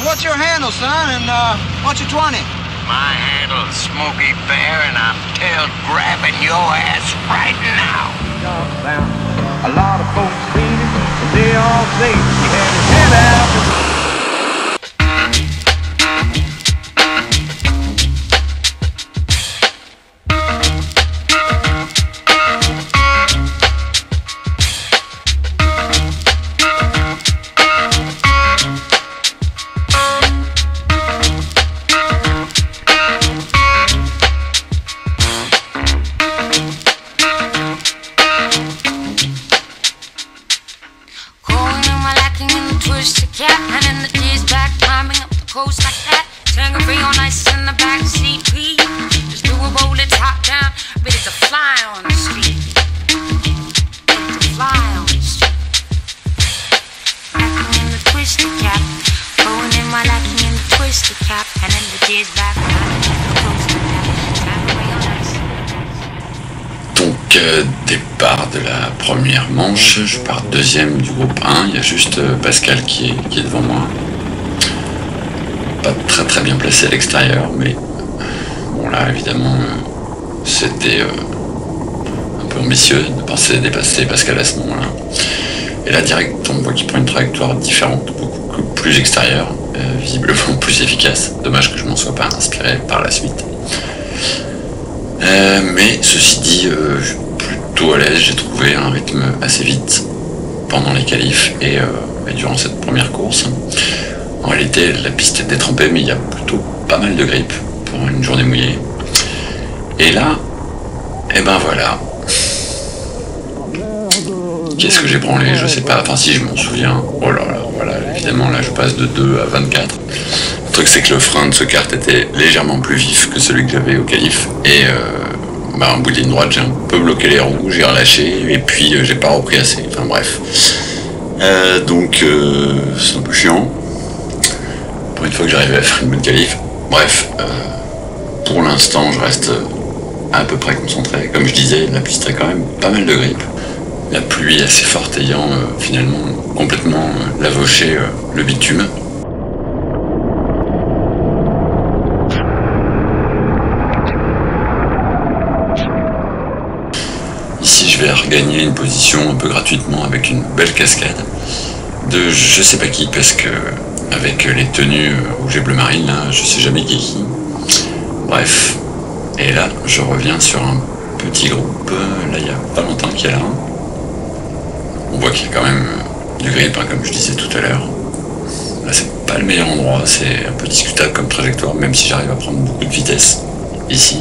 What's your handle, son, and what's your 20? My handle's Smokey Bear, and I'm tail grabbing your ass right now. A lot of folks seen it, and they all say he had his head out. Départ de la première manche, je pars deuxième du groupe 1, il y a juste Pascal qui est devant moi. Pas très bien placé à l'extérieur, mais bon là évidemment c'était un peu ambitieux de penser dépasser Pascal à ce moment-là. Et là direct on voit qu'il prend une trajectoire différente, beaucoup plus extérieure, visiblement plus efficace. Dommage que je m'en sois pas inspiré par la suite. Mais ceci dit, plutôt à l'aise, j'ai trouvé un rythme assez vite pendant les qualifs et durant cette première course. En réalité, la piste est détrempée, mais il y a plutôt pas mal de grippe pour une journée mouillée. Et là, et ben voilà. Qu'est-ce que j'ai branlé? Je sais pas, enfin si je m'en souviens. Oh là là, voilà, évidemment là je passe de 2 à 24. Le truc c'est que le frein de ce kart était légèrement plus vif que celui que j'avais au qualif et en bout de ligne droite j'ai un peu bloqué les roues, j'ai relâché et puis j'ai pas repris assez, enfin bref. Donc c'est un peu chiant pour une fois que j'arrivais à faire une bonne qualif. Bref, pour l'instant je reste à peu près concentré. Comme je disais, la piste a quand même pas mal de grippe. La pluie assez forte ayant finalement complètement lavauché le bitume. Ici je vais regagner une position un peu gratuitement avec une belle cascade de je sais pas qui, parce que avec les tenues rouge et bleu marine là, je sais jamais qui est qui. Bref, et là je reviens sur un petit groupe, là il y a pas longtemps qu'il y a là. On voit qu'il y a quand même du grip, hein, comme je disais tout à l'heure. Là c'est pas le meilleur endroit, c'est un peu discutable comme trajectoire, même si j'arrive à prendre beaucoup de vitesse ici.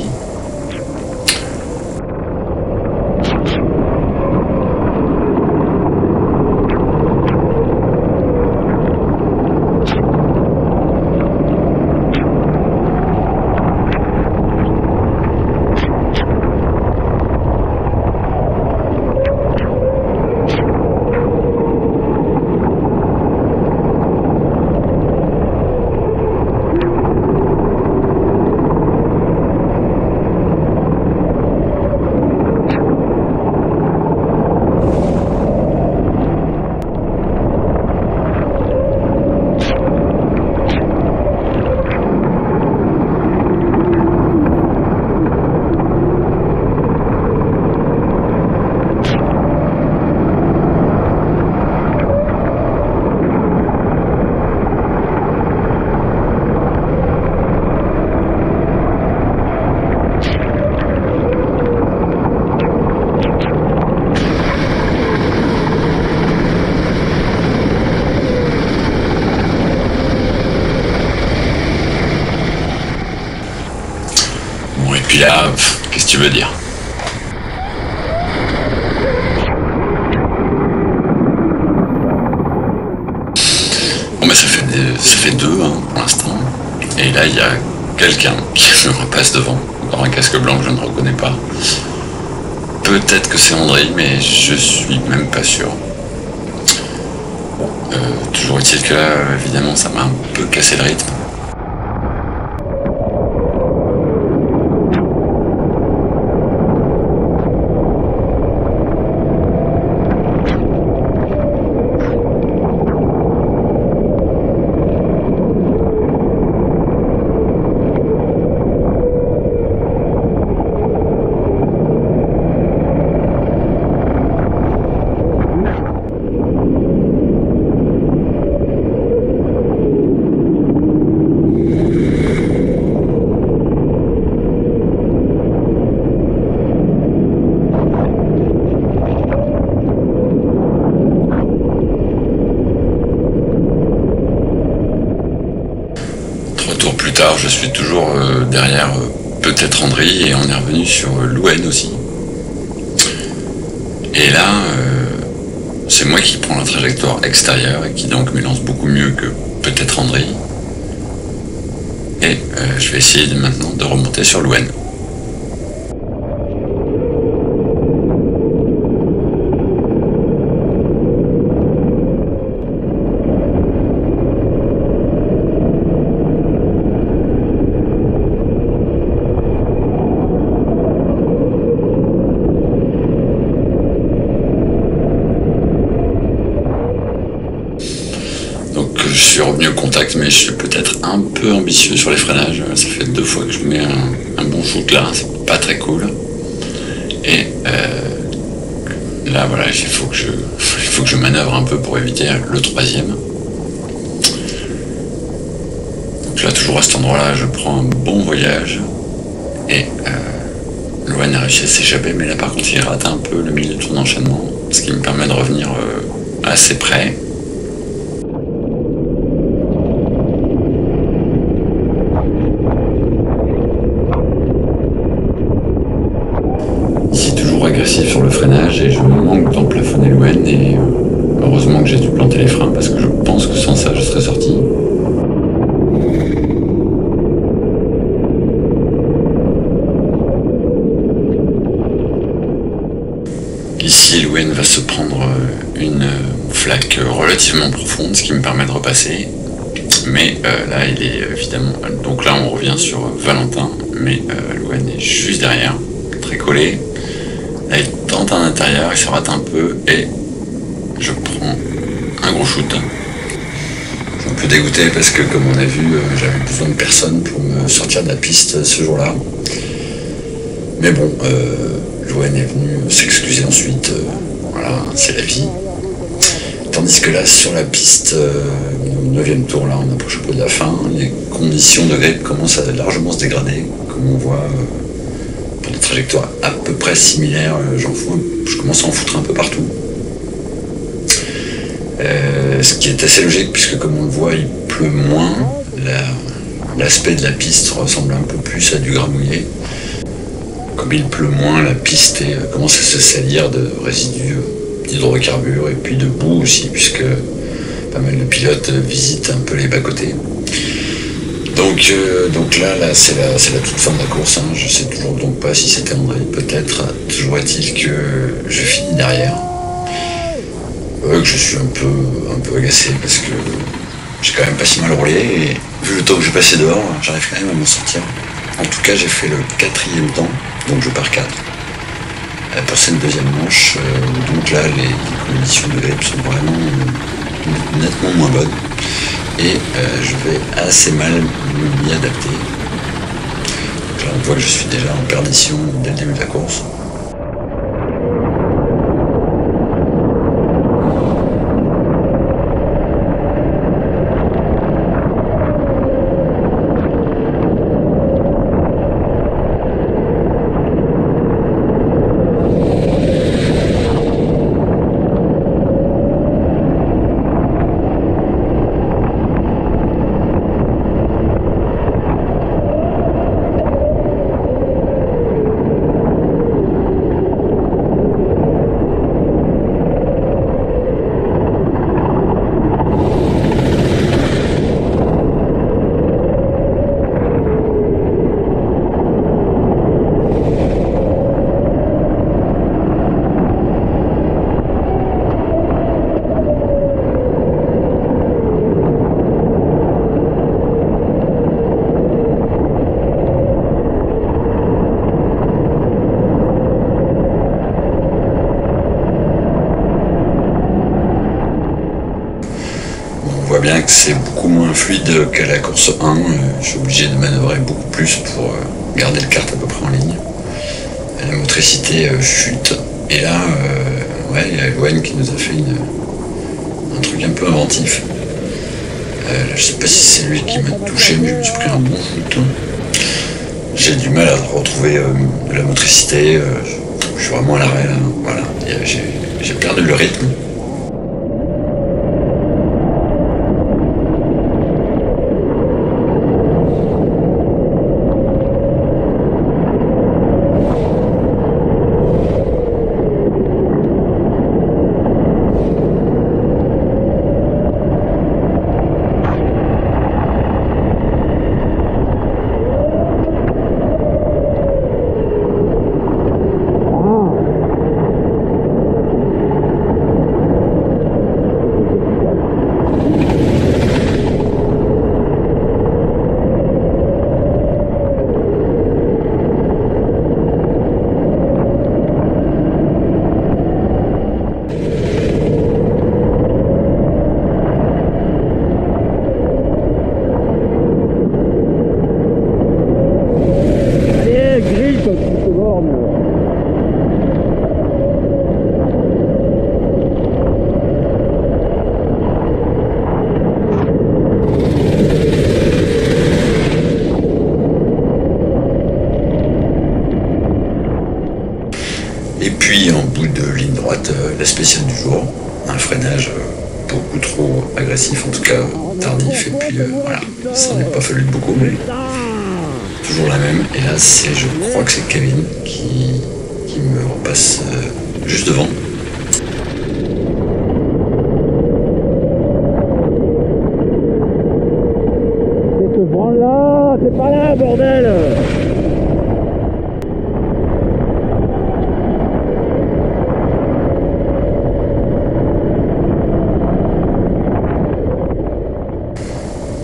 Puis là, qu'est-ce que tu veux dire? Bon bah ça fait deux hein, pour l'instant. Et là il y a quelqu'un qui me repasse devant, dans un casque blanc que je ne reconnais pas. Peut-être que c'est André, mais je suis même pas sûr. Toujours est-il que là, évidemment, ça m'a un peu cassé le rythme. Retour plus tard, je suis toujours derrière peut-être Andry et on est revenu sur Louen aussi. Et là, c'est moi qui prends la trajectoire extérieure et qui donc me lance beaucoup mieux que peut-être Andry. Et je vais essayer maintenant de remonter sur Louen. Je suis revenu au contact, mais je suis peut-être un peu ambitieux sur les freinages. Ça fait 2 fois que je mets un bon shoot là, c'est pas très cool. Et là voilà, il faut que je manœuvre un peu pour éviter le 3e. Donc là, toujours à cet endroit-là, je prends un bon voyage. Et Louen a réussi à s'échapper, mais là par contre il rate un peu le milieu de son enchaînement, ce qui me permet de revenir assez près. Agressif sur le freinage et je manque d'emplafonner Louen et heureusement que j'ai dû planter les freins parce que je pense que sans ça je serais sorti. Ici Louen va se prendre une flaque relativement profonde, ce qui me permet de repasser. Mais là il est évidemment... Donc là on revient sur Valentin, mais Louen est juste derrière, très collé. Là, il tente à l'intérieur, il se rate un peu et je prends un gros shoot. Je suis un peu dégoûté parce que, comme on a vu, j'avais besoin de personne pour me sortir de la piste ce jour-là. Mais bon, Louen est venu s'excuser ensuite. Voilà, c'est la vie. Tandis que là, sur la piste, au 9e tour, là, on approche un peu de la fin. Les conditions de grip commencent à largement se dégrader, comme on voit. Pour des trajectoires à peu près similaires, je commence à en foutre un peu partout. Ce qui est assez logique puisque comme on le voit, il pleut moins. L'aspect de la piste ressemble un peu plus à du gramouillé. Comme il pleut moins, la piste commence à se salir de résidus d'hydrocarbures et puis de boue aussi, puisque pas mal de pilotes visitent un peu les bas-côtés. Donc là c'est la toute fin de la course, hein. Je sais toujours donc pas si c'était André, peut-être. Toujours est-il que je finis derrière. Que je suis un peu agacé parce que j'ai quand même pas si mal roulé et vu le temps que j'ai passé dehors, j'arrive quand même à m'en sortir. En tout cas j'ai fait le 4e temps, donc je pars 4. Pour cette 2e manche, donc là les conditions de grip sont vraiment nettement moins bonnes. Et je vais assez mal m'y adapter. Donc là, on voit que je suis déjà en perdition dès le début de la course. Bien que c'est beaucoup moins fluide qu'à la course 1, je suis obligé de manœuvrer beaucoup plus pour garder le kart à peu près en ligne. La motricité chute, et là, il y a Louen qui nous a fait un truc un peu inventif. Je sais pas si c'est lui qui m'a touché, mais je me suis pris un bon shoot. J'ai du mal à retrouver de la motricité, je suis vraiment à l'arrêt là, voilà, j'ai perdu le rythme. droite, la spéciale du jour, un freinage beaucoup trop agressif, en tout cas tardif, et puis voilà, ça n'a pas fallu beaucoup, mais toujours la même. Et là, je crois que c'est Kevin qui me repasse juste devant. C'est ce branle-là, c'est pas là, bordel!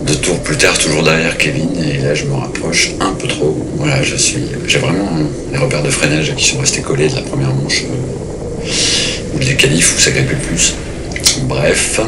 Deux tours plus tard, toujours derrière Kevin, et là je me rapproche un peu trop. Voilà, j'ai vraiment les repères de freinage qui sont restés collés de la première manche, ou des qualifs où ça grippe le plus. Bref.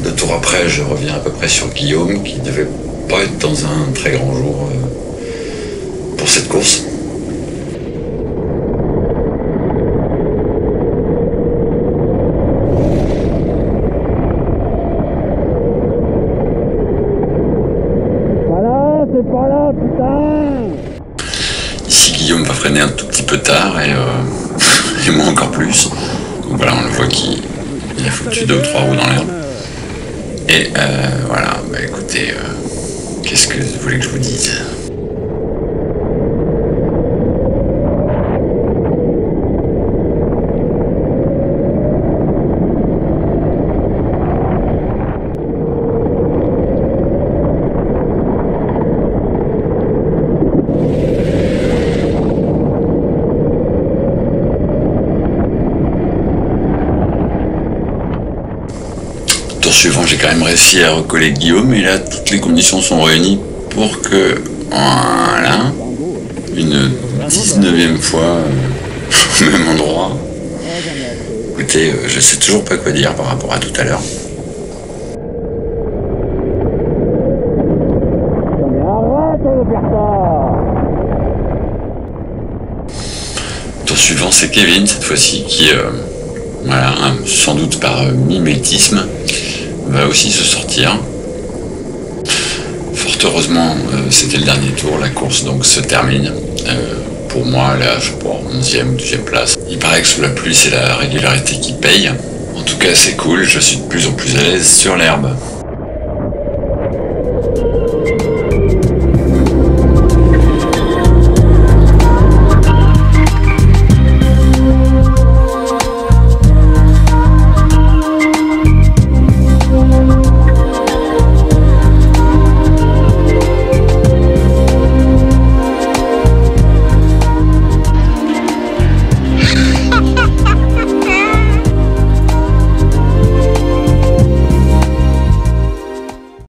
Deux tours après, je reviens à peu près sur Guillaume, qui devait pas être dans un très grand jour pour cette course. Voilà, c'est pas là, putain! Ici, Guillaume va freiner un tout petit peu tard, et moi encore plus. Donc voilà, on le voit qu'il a foutu 2 ou 3 roues dans l'herbe. Et voilà, bah écoutez, qu'est-ce que vous voulez que je vous dise? Tour suivant, j'ai quand même réussi à recoller Guillaume, et là toutes les conditions sont réunies pour que, voilà, une 19e fois au même endroit. Écoutez, je sais toujours pas quoi dire par rapport à tout à l'heure. Mais arrête de faire ça! Tour suivant, c'est Kevin cette fois-ci qui, voilà, sans doute par mimétisme, va aussi se sortir. Fort heureusement, c'était le dernier tour, la course donc se termine. Pour moi, là, je sais pas, 11e ou 12e place. Il paraît que sous la pluie, c'est la régularité qui paye. En tout cas, c'est cool, je suis de plus en plus à l'aise sur l'herbe.